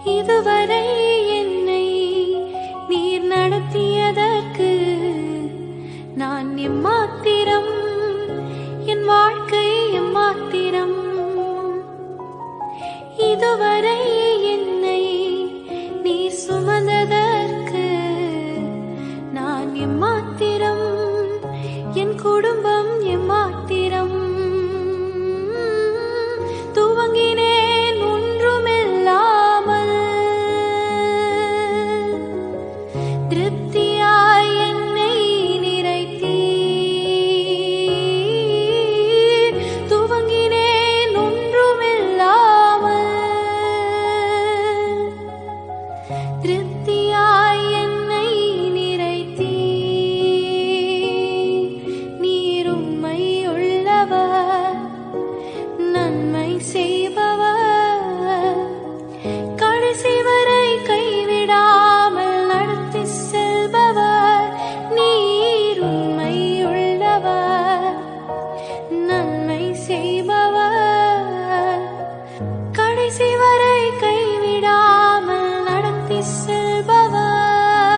இதுவரை என்னை நீர் நடத்தியதற்கு நான் எம்மாத்திரம், என் வாழ்க்கை எம்மாத்திரம். இதுவரை என்னை நீர் சுமந்ததற்கு நான் எம்மாத்திரம், என் குடும்பம் எம்மாத்திரம். துவங்கினேன் ஒன்றுமில்லாமல், திருப்தியாய் என்னை நிறைத்தீர். துவங்கினேன் ஒன்றுமில்லாமல், திருப்தியாய் என்னை நிறைத்தீர். நீர் உண்மையுள்ளவர், நன்மை செய்பவர், கடைசி வரை கைவிடாமல் நடத்தி செல்பவர். நீர் உண்மையுள்ளவர், நன்மை செய்பவர், கடைசி வரை கைவிடாமல் நடத்தி செல்பவர்.